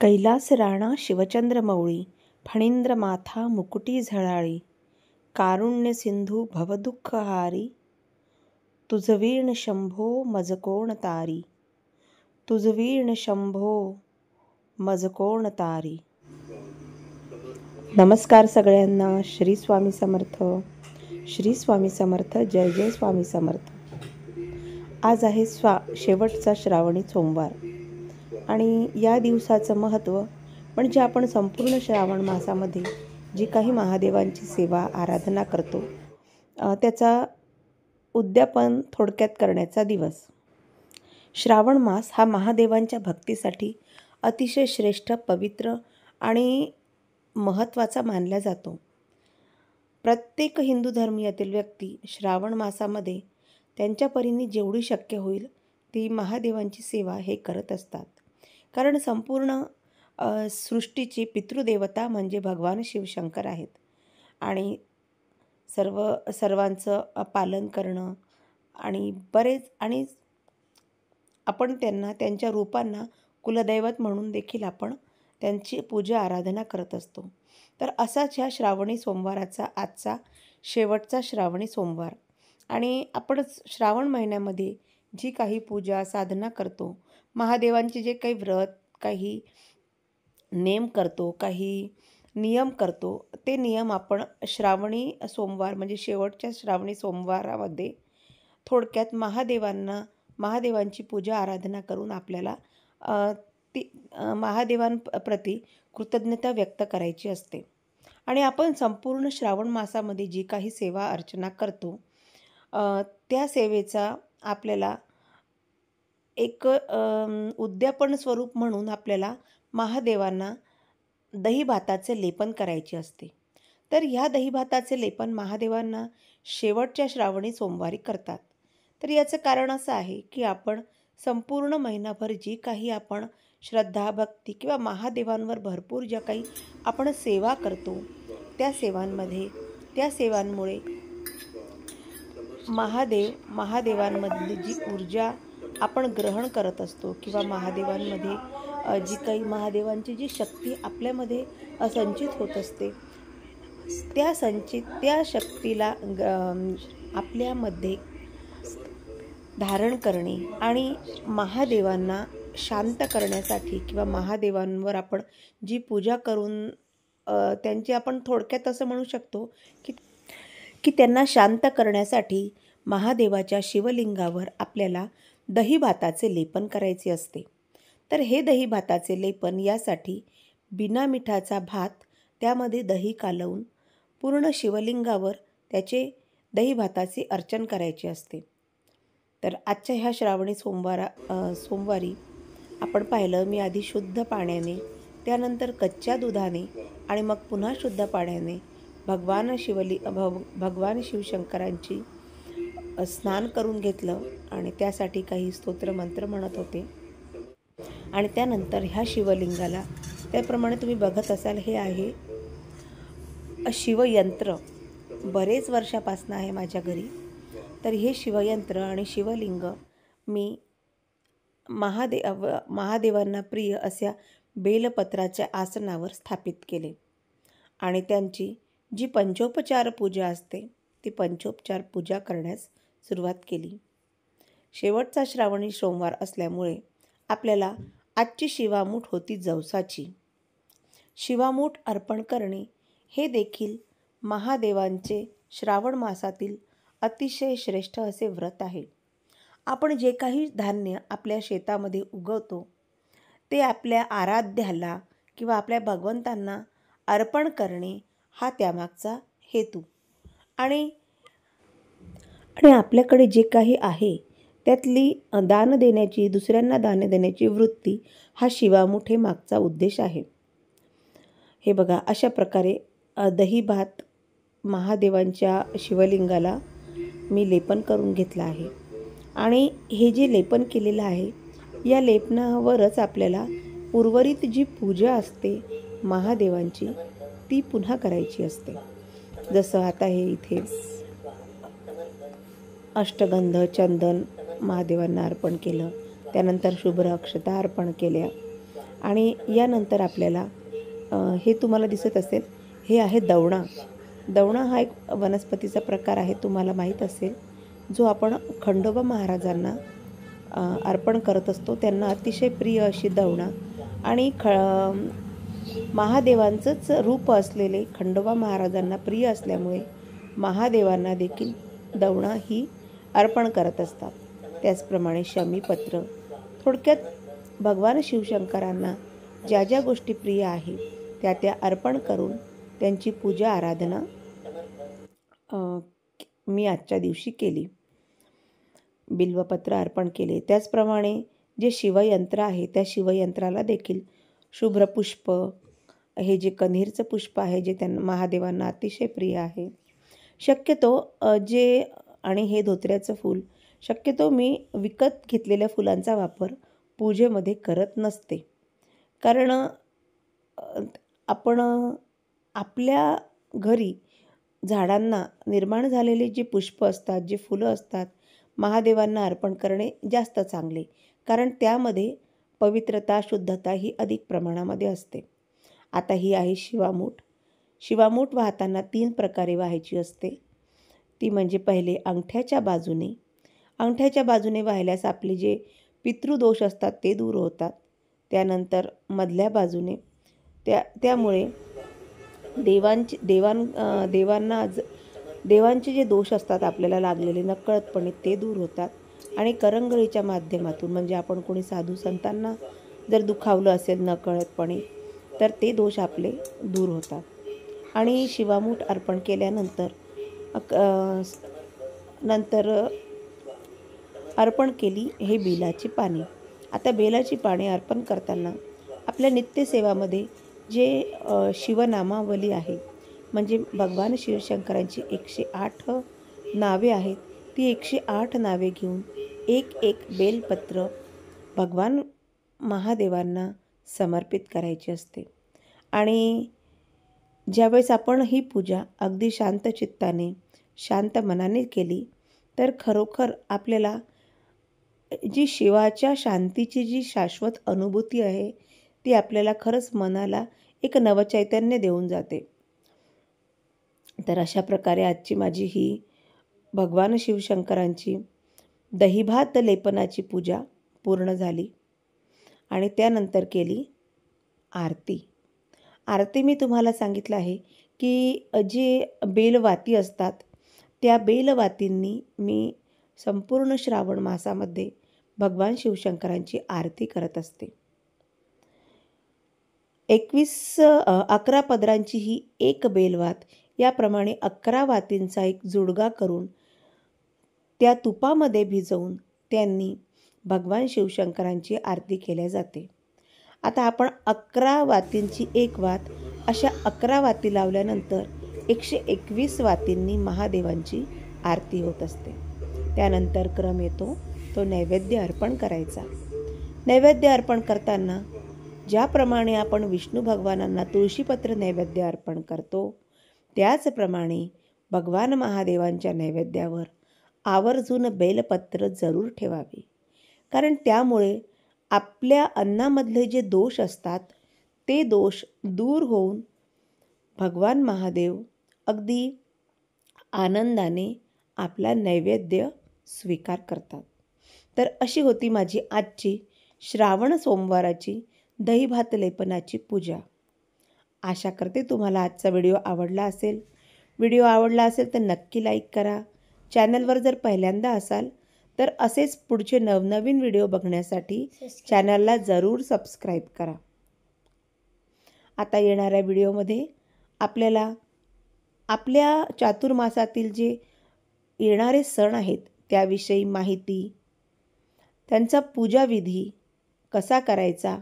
कैलास राणा शिवचंद्र मौळी, फणींद्र माथा मुकुटी झळाळी, कारुण्य सिंधू भवदुःखहारी, तुझवीण शंभो मज कोण तारी, तुझवीण शंभो मज कोण तारी. नमस्कार सगळ्यांना. श्री स्वामी समर्थ. श्री स्वामी समर्थ. जय जय स्वामी समर्थ. आज आहे शेवटचा श्रावणी सोमवार आणि या दिवसाचं महत्त्व म्हणजे आपण संपूर्ण श्रावण मासामध्ये जी काही महादेवांची सेवा आराधना करतो त्याचा उद्यापन थोडक्यात करण्याचा दिवस. श्रावण मास हा महादेवांच्या भक्तीसाठी अतिशय श्रेष्ठ, पवित्र आणि महत्त्वाचा मानला जातो. प्रत्येक हिंदू धर्मीयातील व्यक्ती श्रावण मासामध्ये त्यांच्या परीने जेवढी शक्य होईल ती महादेवांची सेवा हे करत असतात. कारण संपूर्ण सृष्टीची पितृदेवता म्हणजे भगवान शिवशंकर आहेत आणि सर्वांचं पालन करणं आणि आपण त्यांच्या रूपांना कुलदैवत म्हणून देखील आपण त्यांची पूजा आराधना करत असतो. तर असाच ह्या श्रावणी सोमवाराचा आजचा शेवटचा श्रावणी सोमवार आणि आपण श्रावण महिन्यामध्ये जी काही पूजा साधना करतो, महादेवांचे जे काही व्रत, काही नेम करतो, काही नियम करतो, ते नियम आपण श्रावणी सोमवार म्हणजे शेवटच्या श्रावणी सोमवारामध्ये थोडक्यात महादेवांची पूजा आराधना करून आपल्याला ती महादेवांप्रती कृतज्ञता व्यक्त करायची असते. आणि आपण संपूर्ण श्रावण मासामध्ये जी काही सेवा अर्चना करतो त्या सेवेचा आपल्याला एक उद्यापन स्वरूप म्हणून आपल्याला महादेवांना दही भाताचे लेपन करायचे असते. तर ह्या दही भाताचे लेपन महादेवांना शेवटच्या श्रावणी सोमवारी करतात. तर याचं कारण असं आहे की आपण संपूर्ण महिनाभर जी काही आपण श्रद्धा, भक्ती किंवा महादेवांवर भरपूर ज्या काही आपण सेवा करतो त्या सेवांमुळे महादेवांमधली जी ऊर्जा आपण ग्रहण करत असतो किंवा महादेवांमध्ये जी काही महादेवांची जी शक्ती आपल्यामध्ये संचित होत असते त्या शक्तीला आपल्यामध्ये धारण करणे आणि महादेवांना शांत करण्यासाठी किंवा महादेवांवर आपण जी पूजा करून त्यांची आपण थोडक्यात असं म्हणू शकतो की त्यांना शांत करण्यासाठी महादेवाच्या शिवलिंगावर आपल्याला दही भाताचे लेपन करायचे असते. तर हे दही भाताचे लेपन यासाठी बिना मिठाचा भात, त्यामध्ये दही कालवून पूर्ण शिवलिंगावर त्याचे दही भाताचे अर्चन करायचे असते. तर आजच्या ह्या श्रावणी सोमवारी आपण पाहिलं, मी आधी शुद्ध पाण्याने, त्यानंतर कच्च्या दुधाने आणि मग पुन्हा शुद्ध पाण्याने भगवान शिवशंकरांची स्नान करून घेतलं आणि त्यासाठी काही स्तोत्र मंत्र म्हणत होते. आणि त्यानंतर ह्या शिवलिंगाला त्याप्रमाणे तुम्ही बघत असाल, हे आहे शिवयंत्र. बरेच वर्षापासून आहे माझ्या घरी. तर हे शिवयंत्र आणि शिवलिंग मी महादेवांना प्रिय अशा बेलपत्राच्या आसनावर स्थापित केले आणि त्यांची जी पंचोपचार पूजा असते ती पंचोपचार पूजा करण्यास सुरुवात केली. शेवटचा श्रावणी सोमवार असल्यामुळे आपल्याला आजची शिवामूठ होती जवसाची. शिवामूठ अर्पण करणे हे देखील महादेवांचे श्रावण मासातील अतिशय श्रेष्ठ असे व्रत आहे. आपण जे काही धान्य आपल्या शेतामध्ये उगवतो ते आपल्या आराध्याला किंवा आपल्या भगवंतांना अर्पण करणे हा त्यामागचा हेतू. आणि आपल्याकडे जे काही आहे त्यातली दान देण्याची, दुसऱ्यांना दान देण्याची वृत्ती हा शिवामूठ हे मागचा उद्देश आहे. हे बघा, अशा प्रकारे दही भात महादेवांच्या शिवलिंगाला मी लेपन करून घेतलं आहे. आणि हे जे लेपन केलेलं आहे या लेपनावरच आपल्याला उर्वरित जी पूजा असते महादेवांची ती पुन्हा करायची असते. जसं आता हे इथे अष्टगंध, चंदन महादेवांना अर्पण केलं, त्यानंतर शुभ्र अक्षता अर्पण केल्या आणि यानंतर आपल्याला हे तुम्हाला दिसत असेल, हे आहे दवणा. दवणा हा एक वनस्पतीचा प्रकार आहे, तुम्हाला माहीत असेल, जो आपण खंडोबा महाराजांना अर्पण करत असतो. त्यांना अतिशय प्रिय अशी दवणा आणि महादेवांचंच रूप असलेले खंडोबा महाराजांना प्रिय असल्यामुळे महादेवांना देखील दवणा ही अर्पण करत असतात. त्याचप्रमाणे शमीपत्र. थोडक्यात भगवान शिवशंकरांना ज्या ज्या गोष्टी प्रिय आहेत त्या त्या अर्पण करून त्यांची पूजा आराधना मी आजच्या दिवशी केली. बिल्वपत्र अर्पण केले. त्याचप्रमाणे जे शिवयंत्र आहे त्या शिवयंत्राला देखील शुभ्र पुष्प, हे जे कण्हेरचं पुष्प आहे जे त्यांना महादेवांना अतिशय प्रिय आहे, शक्यतो आणि हे धोत्र्याचं फूल, शक्यतो मी विकत घेतलेल्या फुलांचा वापर पूजेमध्ये करत नसते. कारण आपण आपल्या घरी झाडांना निर्माण झालेले जे पुष्प असतात, जे फुलं असतात, महादेवांना अर्पण करणे जास्त चांगले. कारण त्यामध्ये पवित्रता, शुद्धता ही अधिक प्रमाणामध्ये असते. आता ही आहे शिवामूठ. शिवामूठ वाहताना 3 प्रकारे वाहायची असते. ती म्हणजे पहिले अंगठ्याच्या बाजूने. अंगठ्याच्या बाजूने वाहिल्यास आपले जे पितृदोष असतात ते दूर होतात. त्यानंतर मधल्या बाजूने, त्यामुळे देवांचे जे दोष असतात आपल्याला लागलेले नकळतपणे ते दूर होतात. आणि करंगळीच्या माध्यमातून, म्हणजे आपण कोणी साधू संतांना जर दुखावलं असेल नकळतपणे तर ते दोष आपले दूर होतात. आणि शिवामूठ अर्पण केल्यानंतर अर्पण केली हे बेलाची पाने. आता बेलाची पाने अर्पण करताना आपल्या नित्यसेवामध्ये जे शिवनामावली आहे, म्हणजे भगवान शिवशंकरांची 108 नावे आहेत, ती 108 नावे घेऊन एक एक बेलपत्र भगवान महादेवांना समर्पित करायची असते. आणि ज्यावेळेस आपण ही पूजा अगदी शांत चित्ताने, शांत मनाने केली तर खरोखर आपल्याला जी शिवाच्या शांतीची जी शाश्वत अनुभूती आहे ती आपल्याला खरंच मनाला एक नवचैतन्य देऊन जाते. तर अशा प्रकारे आजची माझी ही भगवान शिवशंकरांची दहीभात लेपनाची पूजा पूर्ण झाली. आणि त्यानंतर केली आरती. आरती मी तुम्हाला सांगितलं आहे की जे बेलवाती असतात त्या बेलवातींनी मी संपूर्ण श्रावण मासामध्ये भगवान शिवशंकरांची आरती करत असते. 11 पदरांची ही एक बेलवात, याप्रमाणे 11 वातींचा एक जुडगा करून त्या तुपामध्ये भिजवून त्यांनी भगवान शिवशंकरांची आरती केल्या जाते. आता आपण 11 वातींची एक वात, अशा 11 वाती लावल्यानंतर 121 वातींनी महादेवांची आरती होत असते. त्यानंतर क्रम येतो तो नैवेद्य अर्पण करायचा. नैवेद्य अर्पण करताना ज्याप्रमाणे आपण विष्णू भगवानांना तुळशीपत्र नैवेद्य अर्पण करतो, त्याचप्रमाणे भगवान महादेवांच्या नैवेद्यावर आवर्जून बेलपत्र जरूर ठेवावे. कारण त्यामुळे आपल्या अन्नामधले जे दोष असतात ते दोष दूर होऊन भगवान महादेव अगदी आनंदाने आपला नैवेद्य स्वीकार करतात. तर अशी होती माझी आजची श्रावण सोमवाराची दहीभात लेपनाची पूजा. आशा करते तुम्हाला आजचा व्हिडिओ आवडला असेल. व्हिडिओ आवडला असेल तर नक्की लाईक करा. चॅनलवर जर पहिल्यांदा असाल तर असेच पुढचे नवनवीन व्हिडिओ बघण्यासाठी चॅनलला जरूर सबस्क्राईब करा. आता येणाऱ्या व्हिडिओमध्ये आपल्याला आपल्या चातुर्मासातील जे येणारे सण आहेत त्याविषयी माहिती, त्यांचा पूजाविधी कसा करायचा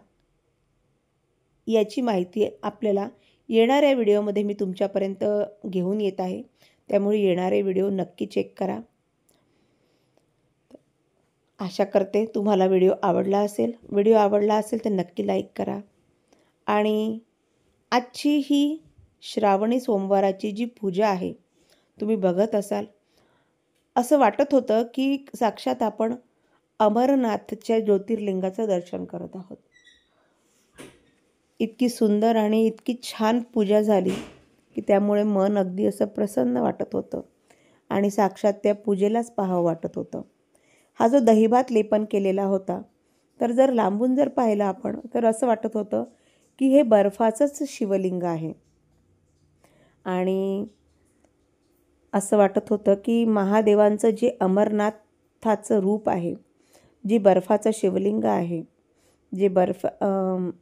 याची माहिती आपल्याला येणाऱ्या व्हिडिओमध्ये मी तुमच्यापर्यंत घेऊन येत आहे. त्यामुळे येणारे व्हिडिओ नक्की चेक करा. आशा करते तुम्हाला व्हिडिओ आवडला असेल. व्हिडिओ आवडला असेल तर नक्की लाईक करा. आणि आजची ही श्रावणी सोमवाराची जी पूजा आहे तुम्ही बघत असाल, असं वाटत होतं की साक्षात आपण अमरनाथच्या ज्योतिर्लिंगाचं दर्शन करत आहोत. इतकी सुंदर आणि इतकी छान पूजा झाली की त्यामुळे मन अगदी असं प्रसन्न वाटत होतं आणि साक्षात त्या पूजेलाच पाहावं वाटत होतं. हा जो दहीभात लेपन केलेला होता, तर जर लांबून जर पाहिलं आपण तर असं वाटत होतं की हे बर्फाचंच शिवलिंग आहे. आणि असं वाटत होतं की महादेवांचं जे अमरनाथाचं रूप आहे, जे बर्फाचं शिवलिंग आहे, जे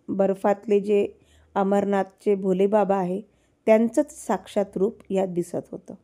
बर्फातले जे अमरनाथचे भोलेबाबा आहे, त्यांचंच साक्षात रूप यात दिसत होतं.